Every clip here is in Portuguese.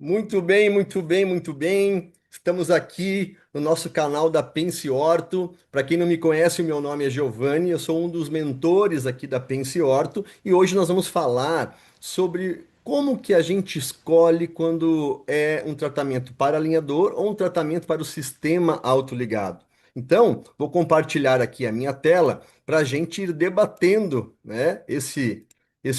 Muito bem, muito bem, muito bem. Estamos aqui no nosso canal da Pense Orto. Para quem não me conhece, o meu nome é Giovanni, eu sou um dos mentores aqui da Pense Orto e hoje nós vamos falar sobre como que a gente escolhe quando é um tratamento para alinhador ou um tratamento para o sistema autoligado. Então, vou compartilhar aqui a minha tela para a gente ir debatendo, né, esse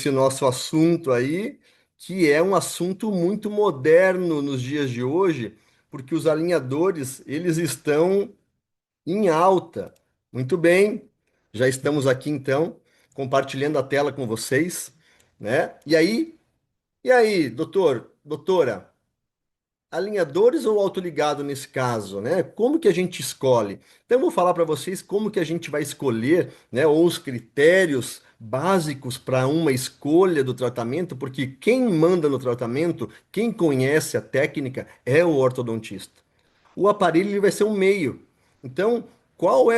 nosso assunto aí que é um assunto muito moderno nos dias de hoje, porque os alinhadores, eles estão em alta. Muito bem, já estamos aqui então, compartilhando a tela com vocês, né? E aí, doutora, alinhadores ou autoligado nesse caso, né? Como que a gente escolhe? Então, eu vou falar para vocês como que a gente vai escolher, né? Ou os critérios básicos para uma escolha do tratamento, porque quem manda no tratamento, quem conhece a técnica é o ortodontista. O aparelho ele vai ser um meio. Então,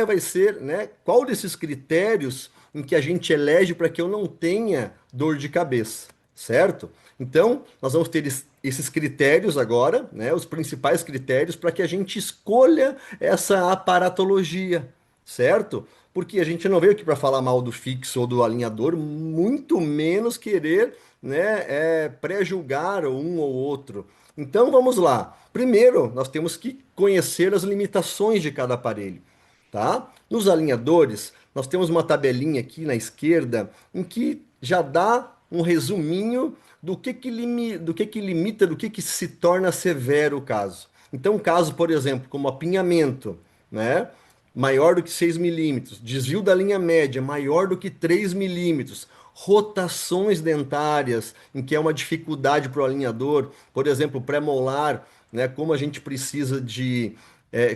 vai ser, né? Qual desses critérios em que a gente elege para que eu não tenha dor de cabeça, certo? Então, nós vamos ter esses critérios agora, né? Os principais critérios para que a gente escolha essa aparatologia, certo? Porque a gente não veio aqui para falar mal do fixo ou do alinhador, muito menos querer, né, pré-julgar um ou outro. Então vamos lá. Primeiro, nós temos que conhecer as limitações de cada aparelho, tá? Nos alinhadores, nós temos uma tabelinha aqui na esquerda em que já dá um resuminho do que limita, do que se torna severo o caso. Então, um caso, por exemplo, como apinhamento, né? Maior do que 6 milímetros, desvio da linha média maior do que 3 milímetros, rotações dentárias, em que é uma dificuldade para o alinhador, por exemplo, pré-molar, né, como a gente precisa de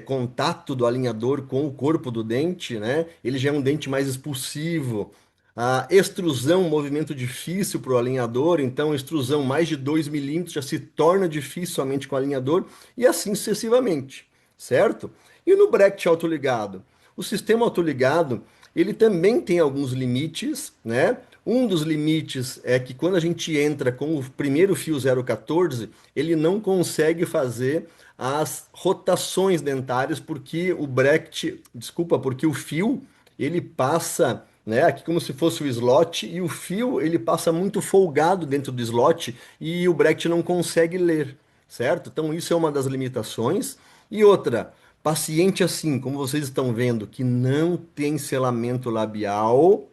contato do alinhador com o corpo do dente, né, ele já é um dente mais expulsivo. A extrusão, um movimento difícil para o alinhador, então extrusão mais de 2 milímetros já se torna difícil somente com o alinhador, e assim sucessivamente, certo? E no bracket autoligado? O sistema autoligado, ele também tem alguns limites, né? Um dos limites é que quando a gente entra com o primeiro fio 014, ele não consegue fazer as rotações dentárias porque o bracket, desculpa, porque o fio ele passa, né, aqui como se fosse o slot e o fio ele passa muito folgado dentro do slot e o bracket não consegue ler, certo? Então isso é uma das limitações. E outra, paciente assim, como vocês estão vendo, que não tem selamento labial,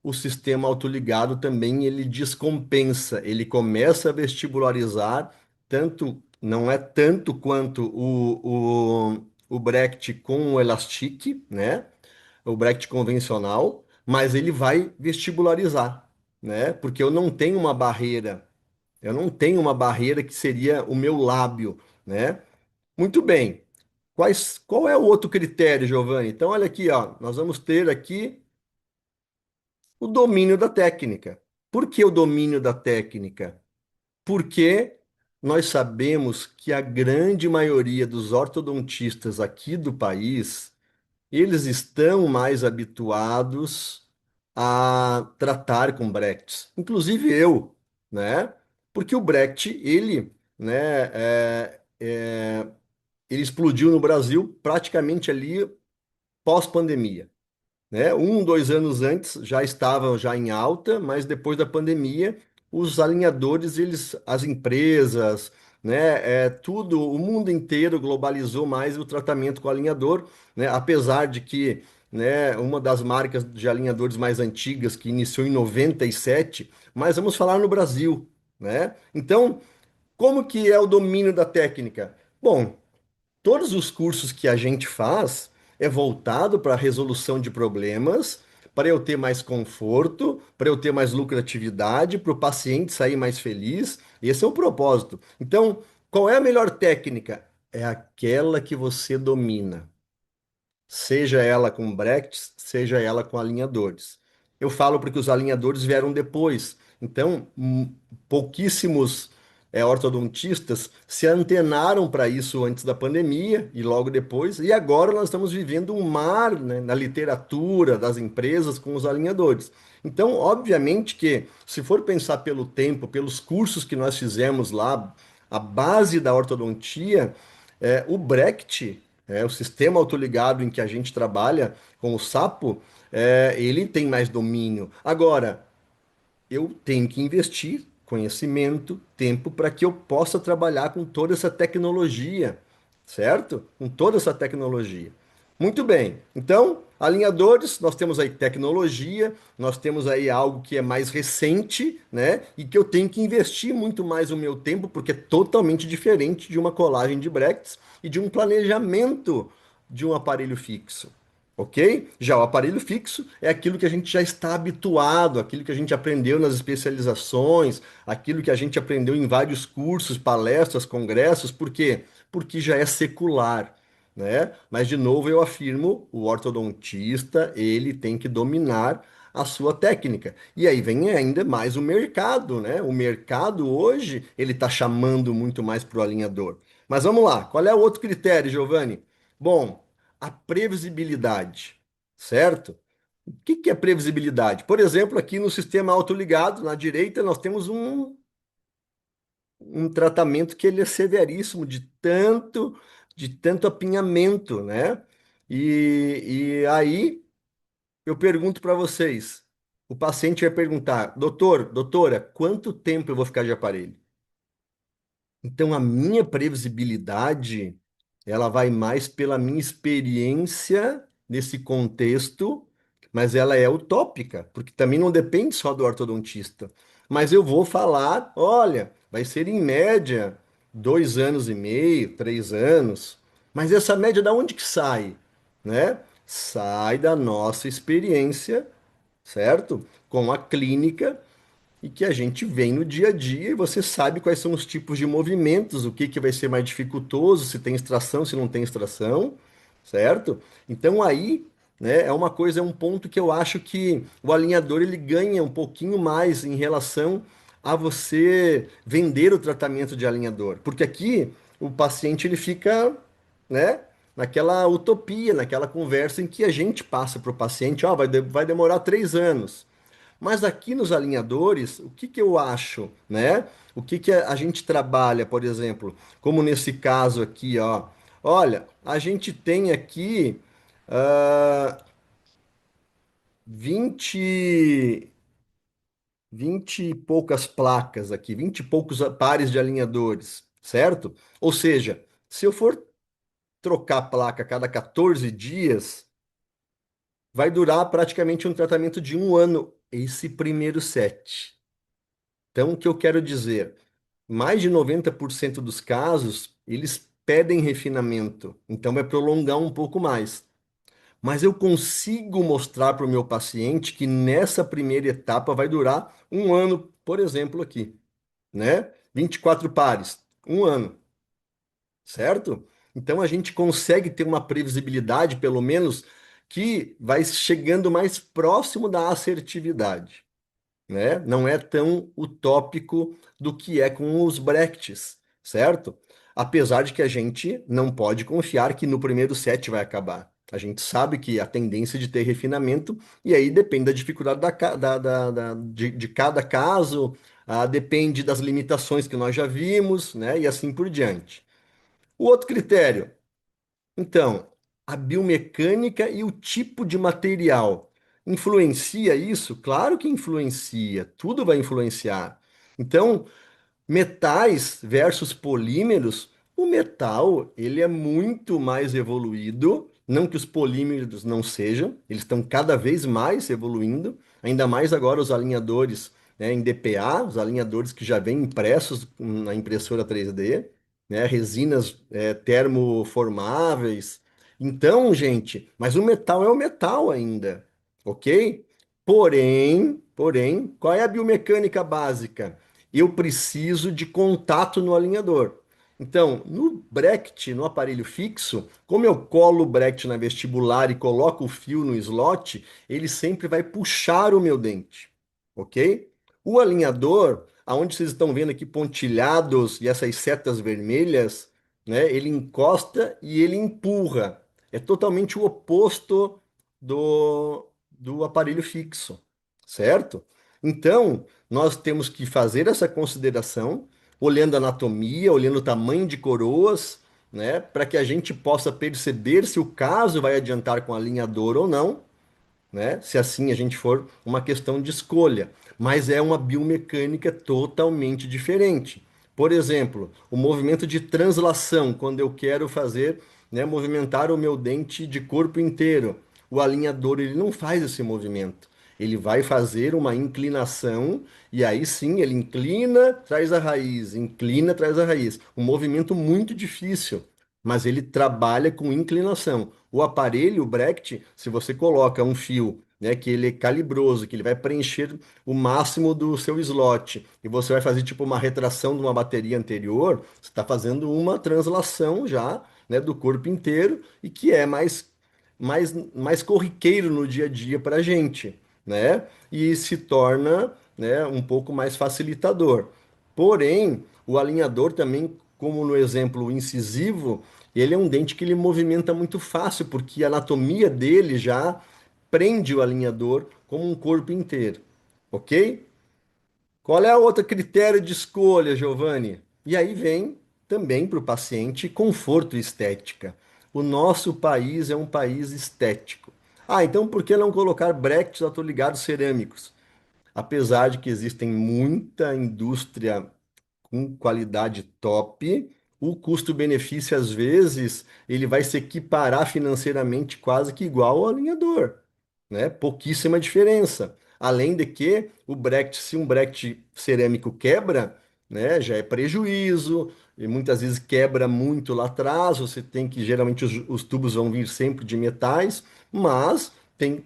o sistema autoligado também ele descompensa, ele começa a vestibularizar, tanto não é tanto quanto o Brecht com o Elastic, né? O Brecht convencional, mas ele vai vestibularizar, né? Porque eu não tenho uma barreira que seria o meu lábio, né? Muito bem. Qual é o outro critério, Giovanni? Então, olha aqui, ó, nós vamos ter aqui o domínio da técnica. Por que o domínio da técnica? Porque nós sabemos que a grande maioria dos ortodontistas aqui do país, eles estão mais habituados a tratar com Brechts. Inclusive eu, né? Porque o Brecht, né, ele explodiu no Brasil praticamente ali pós-pandemia, né? 2 anos antes já estavam já em alta, mas depois da pandemia, os alinhadores, as empresas, né, tudo, o mundo inteiro globalizou mais o tratamento com alinhador, né? Apesar de que, né, uma das marcas de alinhadores mais antigas que iniciou em 97, mas vamos falar no Brasil, né? Então, como que é o domínio da técnica? Bom, todos os cursos que a gente faz é voltado para a resolução de problemas, para eu ter mais conforto, para eu ter mais lucratividade, para o paciente sair mais feliz. Esse é o propósito. Então, qual é a melhor técnica? É aquela que você domina, seja ela com brackets, seja ela com alinhadores. Eu falo porque os alinhadores vieram depois. Então, pouquíssimos ortodontistas se antenaram para isso antes da pandemia e logo depois. E agora nós estamos vivendo um mar, né, na literatura das empresas com os alinhadores. Então, obviamente que, se for pensar pelo tempo, pelos cursos que nós fizemos lá, a base da ortodontia, o Brecht, o sistema autoligado em que a gente trabalha com o sapo, ele tem mais domínio. Agora, eu tenho que investir conhecimento, tempo para que eu possa trabalhar com toda essa tecnologia, certo? Com toda essa tecnologia. Muito bem. Então, alinhadores, nós temos aí tecnologia, nós temos aí algo que é mais recente, né? E que eu tenho que investir muito mais o meu tempo, porque é totalmente diferente de uma colagem de brackets e de um planejamento de um aparelho fixo. Ok? Já o aparelho fixo é aquilo que a gente já está habituado, aquilo que a gente aprendeu nas especializações, aquilo que a gente aprendeu em vários cursos, palestras, congressos, por quê? Porque já é secular, né? Mas de novo eu afirmo, o ortodontista, ele tem que dominar a sua técnica. E aí vem ainda mais o mercado, né? O mercado hoje, ele está chamando muito mais para o alinhador. Mas vamos lá, qual é o outro critério, Giovanni? Bom, a previsibilidade, certo? O que que é previsibilidade? Por exemplo, aqui no sistema autoligado, na direita, nós temos um tratamento que ele é severíssimo, de tanto apinhamento, né? E aí eu pergunto para vocês, o paciente vai perguntar, doutor, doutora, quanto tempo eu vou ficar de aparelho? Então, a minha previsibilidade, ela vai mais pela minha experiência nesse contexto, mas ela é utópica, porque também não depende só do ortodontista. Mas eu vou falar, olha, vai ser em média 2 anos e meio, 3 anos. Mas essa média da onde que sai, né? Sai da nossa experiência, certo? Com a clínica e que a gente vem no dia a dia e você sabe quais são os tipos de movimentos, o que que vai ser mais dificultoso, se tem extração, se não tem extração, certo? Então aí, né, é uma coisa, é um ponto que eu acho que o alinhador ele ganha um pouquinho mais em relação a você vender o tratamento de alinhador, porque aqui o paciente ele fica, né, naquela utopia, naquela conversa em que a gente passa para o paciente, ó, vai demorar 3 anos. Mas aqui nos alinhadores, o que que eu acho, né? O que que a gente trabalha, por exemplo, como nesse caso aqui, ó. Olha, a gente tem aqui 20, 20 e poucas placas aqui, 20 e poucos pares de alinhadores, certo? Ou seja, se eu for trocar a placa a cada 14 dias, vai durar praticamente um tratamento de 1 ano, esse primeiro set. Então, o que eu quero dizer? Mais de 90% dos casos, eles pedem refinamento, então vai prolongar um pouco mais. Mas eu consigo mostrar para o meu paciente que nessa primeira etapa vai durar 1 ano, por exemplo, aqui, né? 24 pares, 1 ano, certo? Então a gente consegue ter uma previsibilidade, pelo menos, que vai chegando mais próximo da assertividade, né? Não é tão utópico do que é com os Brechts, certo? Apesar de que a gente não pode confiar que no primeiro set vai acabar. A gente sabe que a tendência de ter refinamento, e aí depende da dificuldade de cada caso, depende das limitações que nós já vimos, né? E assim por diante. O outro critério, então, a biomecânica e o tipo de material. Influencia isso? Claro que influencia, tudo vai influenciar. Então, metais versus polímeros, o metal, ele é muito mais evoluído, não que os polímeros não sejam, eles estão cada vez mais evoluindo, ainda mais agora os alinhadores, né, em DPA, os alinhadores que já vêm impressos na impressora 3D, né, resinas termoformáveis. Então, gente, mas o metal é o metal ainda, ok? Porém, qual é a biomecânica básica? Eu preciso de contato no alinhador. Então, no bracket, no aparelho fixo, como eu colo o bracket na vestibular e coloco o fio no slot, ele sempre vai puxar o meu dente, ok? O alinhador, aonde vocês estão vendo aqui pontilhados e essas setas vermelhas, né? Ele encosta e ele empurra. É totalmente o oposto do aparelho fixo, certo? Então, nós temos que fazer essa consideração, olhando a anatomia, olhando o tamanho de coroas, né, para que a gente possa perceber se o caso vai adiantar com alinhador ou não, né? Se assim a gente for uma questão de escolha, mas é uma biomecânica totalmente diferente. Por exemplo, o movimento de translação, quando eu quero fazer, né, movimentar o meu dente de corpo inteiro, o alinhador ele não faz esse movimento. Ele vai fazer uma inclinação e aí sim ele inclina, traz a raiz, inclina, traz a raiz. Um movimento muito difícil, mas ele trabalha com inclinação. O aparelho, o Brecht, se você coloca um fio, né, que ele é calibroso, que ele vai preencher o máximo do seu slot, e você vai fazer tipo uma retração de uma bateria anterior, você está fazendo uma translação já, né, do corpo inteiro e que é mais corriqueiro no dia a dia para a gente, né? E se torna, né, um pouco mais facilitador. Porém, o alinhador também, como no exemplo incisivo, ele é um dente que ele movimenta muito fácil, porque a anatomia dele já prende o alinhador como um corpo inteiro, ok? Qual é a outra critério de escolha, Giovanni? E aí vem também para o paciente conforto e estética. O nosso país é um país estético. Ah, então por que não colocar brackets autoligados cerâmicos? Apesar de que existem muita indústria com qualidade top, o custo-benefício, às vezes, ele vai se equiparar financeiramente quase que igual ao alinhador, né? Pouquíssima diferença. Além de que o bracket, se um bracket cerâmico quebra, né, já é prejuízo, e muitas vezes quebra muito lá atrás, você tem que, geralmente, os tubos vão vir sempre de metais, mas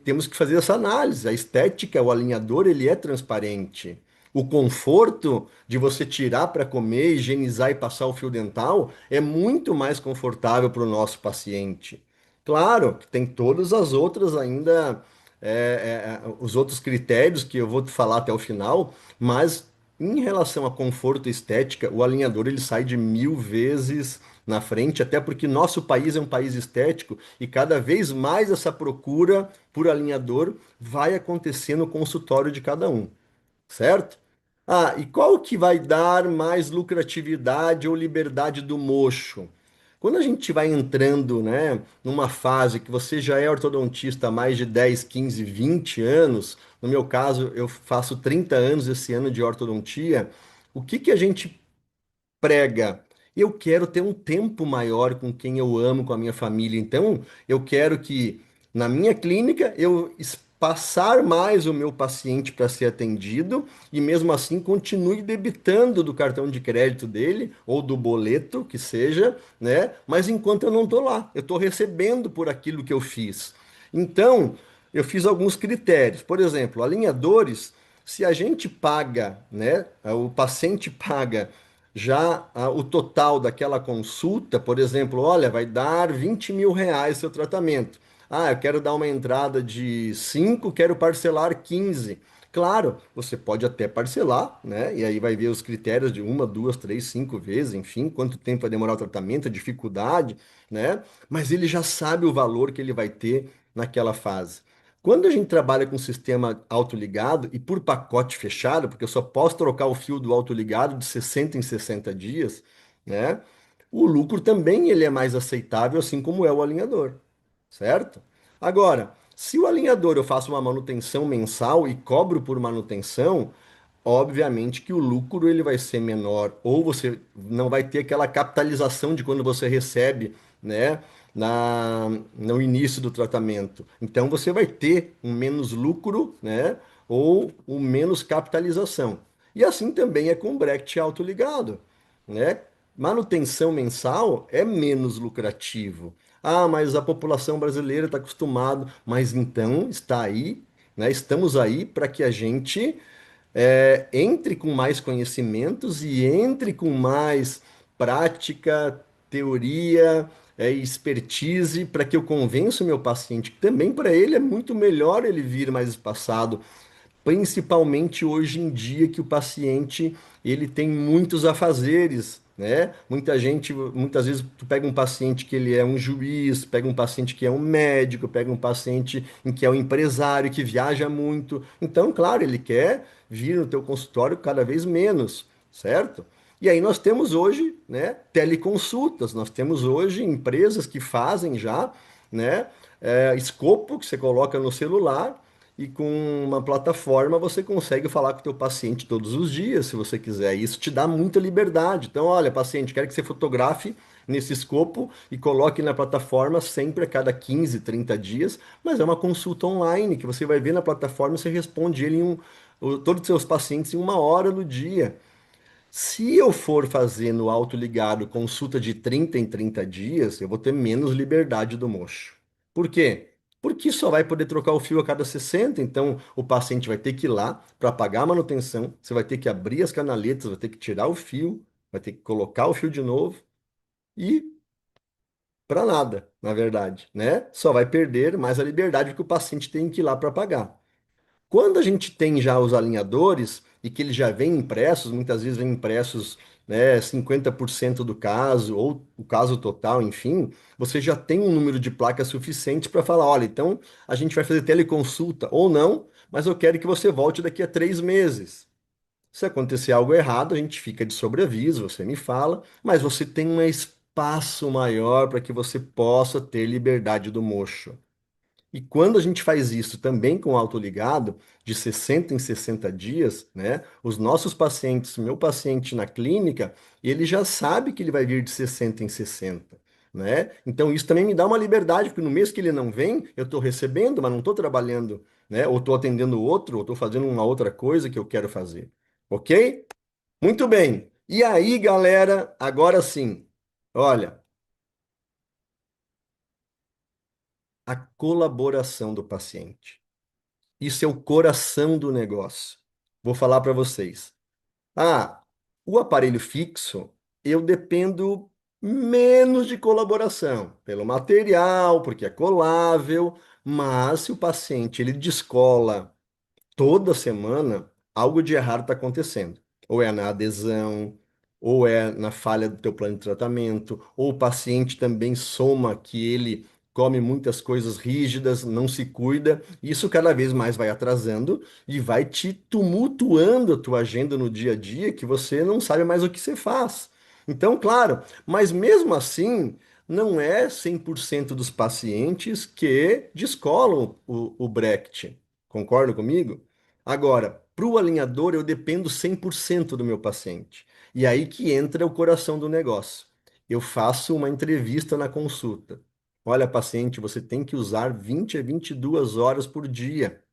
temos que fazer essa análise. A estética, o alinhador, ele é transparente. O conforto de você tirar para comer, higienizar e passar o fio dental é muito mais confortável para o nosso paciente. Claro que tem todas as outras ainda, os outros critérios que eu vou te falar até o final, mas em relação a conforto e estética, o alinhador ele sai de 1000 vezes na frente, até porque nosso país é um país estético e cada vez mais essa procura por alinhador vai acontecer no consultório de cada um, certo? Ah, e qual que vai dar mais lucratividade ou liberdade do mocho? Quando a gente vai entrando, né, numa fase que você já é ortodontista há mais de 10, 15, 20 anos, no meu caso, eu faço 30 anos esse ano de ortodontia, o que que a gente prega. Eu quero ter um tempo maior com quem eu amo, com a minha família. Então, eu quero que na minha clínica eu passar mais o meu paciente para ser atendido e mesmo assim continue debitando do cartão de crédito dele ou do boleto, que seja, né? Mas enquanto eu não estou lá, eu estou recebendo por aquilo que eu fiz. Então, eu fiz alguns critérios. Por exemplo, alinhadores, se a gente paga, né? O paciente paga já o total daquela consulta, por exemplo, olha, vai dar 20 mil reais seu tratamento. Ah, eu quero dar uma entrada de 5, quero parcelar 15. Claro, você pode até parcelar, né? E aí vai ver os critérios de uma, duas, três, 5 vezes, enfim, quanto tempo vai demorar o tratamento, a dificuldade, né? Mas ele já sabe o valor que ele vai ter naquela fase. Quando a gente trabalha com sistema autoligado e por pacote fechado, porque eu só posso trocar o fio do autoligado de 60 em 60 dias, né? O lucro também ele é mais aceitável, assim como é o alinhador, certo? Agora, se o alinhador eu faço uma manutenção mensal e cobro por manutenção, obviamente que o lucro ele vai ser menor, ou você não vai ter aquela capitalização de quando você recebe, né, no início do tratamento. Então você vai ter um menos lucro, né, ou um menos capitalização. E assim também é com o bracket autoligado, né? Manutenção mensal é menos lucrativo. Ah, mas a população brasileira está acostumado, mas então está aí, né? Estamos aí para que a gente entre com mais conhecimentos e entre com mais prática, teoria, expertise, para que eu convença o meu paciente que também para ele é muito melhor ele vir mais espaçado, principalmente hoje em dia que o paciente ele tem muitos afazeres, né? Muita gente, muitas vezes tu pega um paciente que ele é um juiz, pega um paciente que é um médico, pega um paciente em que é um empresário que viaja muito. Então, claro, ele quer vir no teu consultório cada vez menos, certo? E aí nós temos hoje, né, teleconsultas, nós temos hoje empresas que fazem já, né, escopo que você coloca no celular e com uma plataforma você consegue falar com o teu paciente todos os dias, se você quiser. Isso te dá muita liberdade. Então, olha, paciente, quero que você fotografe nesse escopo e coloque na plataforma sempre a cada 15, 30 dias, mas é uma consulta online que você vai ver na plataforma e você responde ele todos os seus pacientes em 1 hora no dia. Se eu for fazer no autoligado consulta de 30 em 30 dias, eu vou ter menos liberdade do mocho. Por quê? Porque só vai poder trocar o fio a cada 60, então o paciente vai ter que ir lá para pagar a manutenção, você vai ter que abrir as canaletas, vai ter que tirar o fio, vai ter que colocar o fio de novo e para nada, na verdade, né? Só vai perder mais a liberdade que o paciente tem que ir lá para pagar. Quando a gente tem já os alinhadores e que eles já vêm impressos, muitas vezes vêm impressos, né, 50% do caso ou o caso total, enfim, você já tem um número de placas suficiente para falar, olha, então a gente vai fazer teleconsulta ou não, mas eu quero que você volte daqui a 3 meses. Se acontecer algo errado, a gente fica de sobreaviso, você me fala, mas você tem um espaço maior para que você possa ter liberdade do mocho. E quando a gente faz isso também com autoligado, de 60 em 60 dias, né? Os nossos pacientes, meu paciente na clínica, ele já sabe que ele vai vir de 60 em 60, né? Então isso também me dá uma liberdade, porque no mês que ele não vem, eu estou recebendo, mas não estou trabalhando, né? Ou estou atendendo outro, ou estou fazendo uma outra coisa que eu quero fazer. Ok? Muito bem. E aí, galera, agora sim. Olha, a colaboração do paciente. Isso é o coração do negócio. Vou falar para vocês. Ah, o aparelho fixo, eu dependo menos de colaboração, pelo material, porque é colável, mas se o paciente ele descola toda semana, algo de errado está acontecendo. Ou é na adesão, ou é na falha do teu plano de tratamento, ou o paciente também soma que ele come muitas coisas rígidas, não se cuida, isso cada vez mais vai atrasando e vai te tumultuando a tua agenda no dia a dia que você não sabe mais o que você faz. Então, claro, mas mesmo assim, não é 100% dos pacientes que descolam o Brecht. Concorda comigo? Agora, para o alinhador, eu dependo 100% do meu paciente. E aí que entra o coração do negócio. Eu faço uma entrevista na consulta. Olha, paciente, você tem que usar 20 a 22 horas por dia.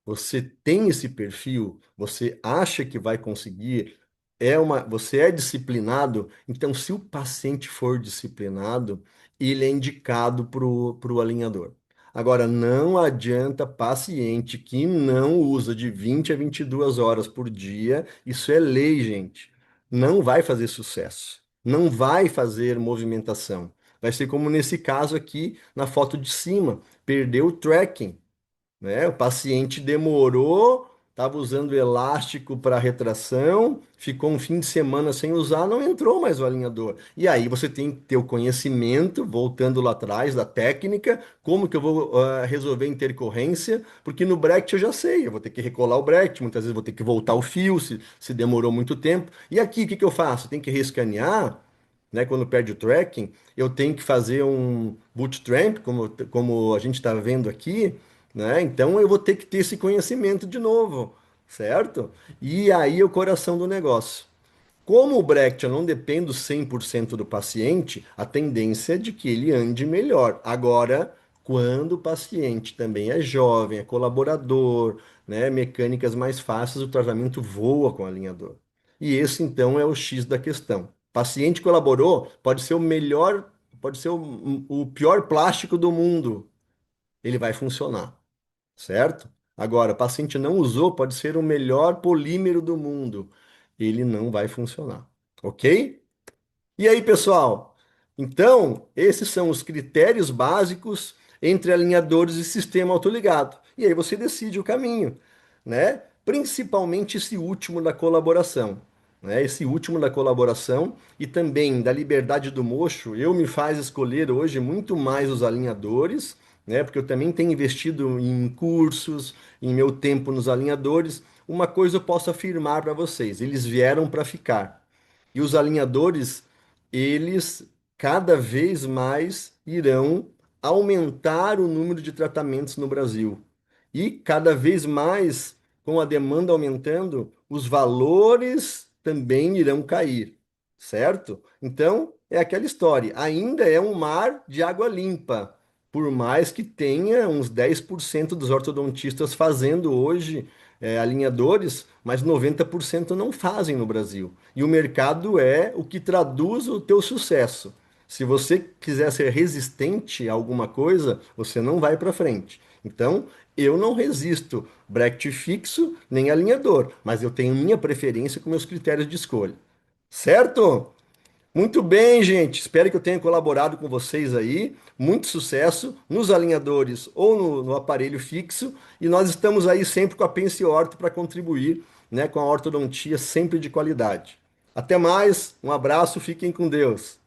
Você tem esse perfil? Você acha que vai conseguir? Você é disciplinado? Então, se o paciente for disciplinado, ele é indicado para o alinhador. Agora, não adianta paciente que não usa de 20 a 22 horas por dia, isso é lei, gente. Não vai fazer sucesso. Não vai fazer movimentação. Vai ser como nesse caso aqui, na foto de cima, perdeu o tracking, né? O paciente demorou, estava usando elástico para retração, ficou um fim de semana sem usar, não entrou mais o alinhador. E aí você tem que ter o conhecimento, voltando lá atrás, da técnica, como que eu vou resolver a intercorrência, porque no bracket eu já sei, eu vou ter que recolar o bracket, muitas vezes vou ter que voltar o fio, se demorou muito tempo. E aqui, o que que eu faço? Tem que reescanear, né, quando perde o tracking, eu tenho que fazer um bootstrap, como a gente está vendo aqui, né? Então eu vou ter que ter esse conhecimento de novo, certo? E aí é o coração do negócio. Como o Brecht eu não dependo 100% do paciente, a tendência é de que ele ande melhor. Agora, quando o paciente também é jovem, é colaborador, né, mecânicas mais fáceis, o tratamento voa com o alinhador. E esse então é o X da questão. Paciente colaborou, pode ser o melhor, pode ser o pior plástico do mundo, ele vai funcionar, certo? Agora, o paciente não usou, pode ser o melhor polímero do mundo, ele não vai funcionar, ok? E aí, pessoal? Então, esses são os critérios básicos entre alinhadores e sistema autoligado. E aí você decide o caminho, né? Principalmente esse último da colaboração, né? Esse último da colaboração e também da liberdade do mocho, eu me faz escolher hoje muito mais os alinhadores, né? Porque eu também tenho investido em cursos, em meu tempo nos alinhadores. Uma coisa eu posso afirmar para vocês, eles vieram para ficar. E os alinhadores, eles cada vez mais irão aumentar o número de tratamentos no Brasil. E cada vez mais, com a demanda aumentando, os valores também irão cair, certo? Então, é aquela história. Ainda é um mar de água limpa, por mais que tenha uns 10% dos ortodontistas fazendo hoje alinhadores, mas 90% não fazem no Brasil. E o mercado é o que traduz o teu sucesso. Se você quiser ser resistente a alguma coisa, você não vai para frente. Então, eu não resisto bracket fixo nem alinhador, mas eu tenho minha preferência com meus critérios de escolha. Certo? Muito bem, gente. Espero que eu tenha colaborado com vocês aí. Muito sucesso nos alinhadores ou no aparelho fixo. E nós estamos aí sempre com a Pense Orto para contribuir, né, com a ortodontia sempre de qualidade. Até mais, um abraço, fiquem com Deus.